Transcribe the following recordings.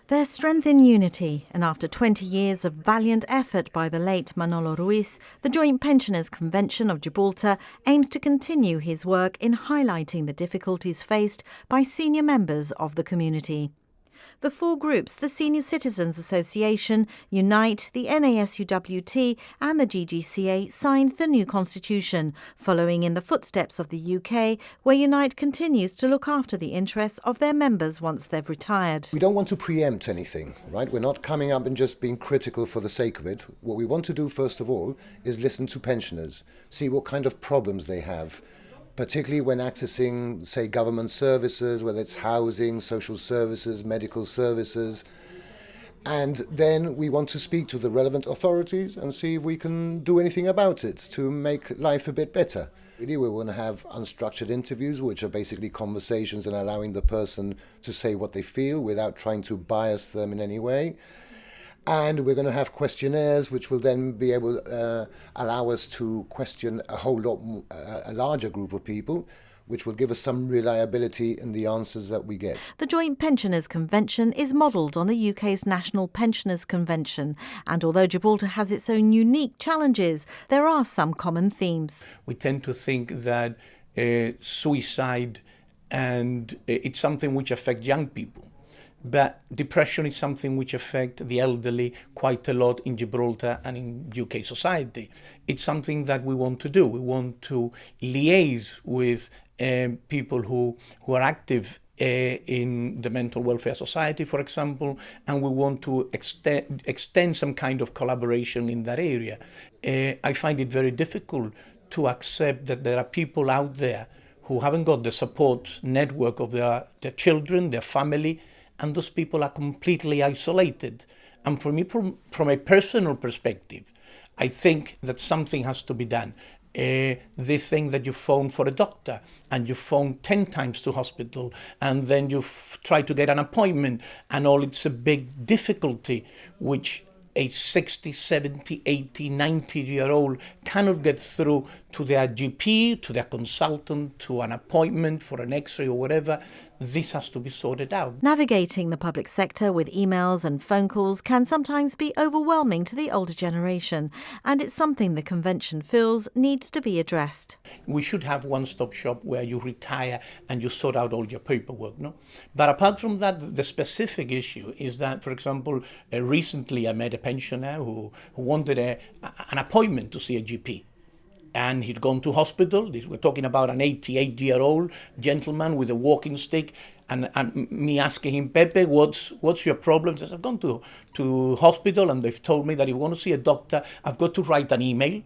Their strength in unity, and after 20 years of valiant effort by the late Manolo Ruiz, the Joint Pensioners Convention of Gibraltar aims to continue his work in highlighting the difficulties faced by senior members of the community. The four groups, the Senior Citizens Association, Unite, the NASUWT and the GGCA, signed the new constitution, following in the footsteps of the UK, where Unite continues to look after the interests of their members once they've retired. We don't want to preempt anything, right? We're not coming up and just being critical for the sake of it. What we want to do, first of all, is listen to pensioners, see what kind of problems they have, particularly when accessing, say, government services, whether it's housing, social services, medical services. And then we want to speak to the relevant authorities and see if we can do anything about it to make life a bit better. Really, we want to have unstructured interviews, which are basically conversations and allowing the person to say what they feel without trying to bias them in any way. And we're going to have questionnaires, which will then be able to allow us to question a larger group of people, which will give us some reliability in the answers that we get. The Joint Pensioners Convention is modelled on the UK's National Pensioners Convention, and although Gibraltar has its own unique challenges, there are some common themes. We tend to think that suicide and it's something which affects young people. But depression is something which affects the elderly quite a lot in Gibraltar and in UK society. It's something that we want to do. We want to liaise with people who are active in the mental welfare society, for example, and we want to extend some kind of collaboration in that area. I find it very difficult to accept that there are people out there who haven't got the support network of their children, their family, and those people are completely isolated. And for me, from a personal perspective, I think that something has to be done. This thing that you phone for a doctor and you phone 10 times to hospital and then you try to get an appointment and all, it's a big difficulty which a 60, 70, 80, 90-year-old cannot get through to their GP, to their consultant, to an appointment for an X-ray or whatever. This has to be sorted out. Navigating the public sector with emails and phone calls can sometimes be overwhelming to the older generation, and it's something the convention feels needs to be addressed. We should have one-stop shop where you retire and you sort out all your paperwork, no? But apart from that, the specific issue is that, for example, recently I met a pensioner who wanted an appointment to see a GP. And he'd gone to hospital. We're talking about an 88-year-old gentleman with a walking stick, and me asking him, Pepe, what's your problem? He says, I've gone to hospital and they've told me that if I want to see a doctor, I've got to write an email.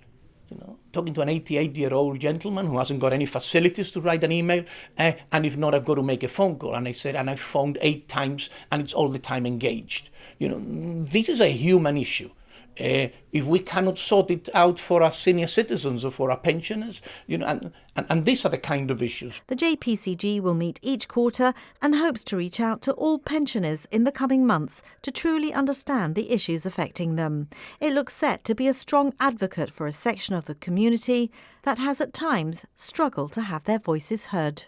Talking to an 88-year-old gentleman who hasn't got any facilities to write an email, and if not, I've got to make a phone call. And I said, and I phoned 8 times, and it's all the time engaged. This is a human issue. If we cannot sort it out for our senior citizens or for our pensioners, and these are the kind of issues. The JPCG will meet each quarter and hopes to reach out to all pensioners in the coming months to truly understand the issues affecting them. It looks set to be a strong advocate for a section of the community that has at times struggled to have their voices heard.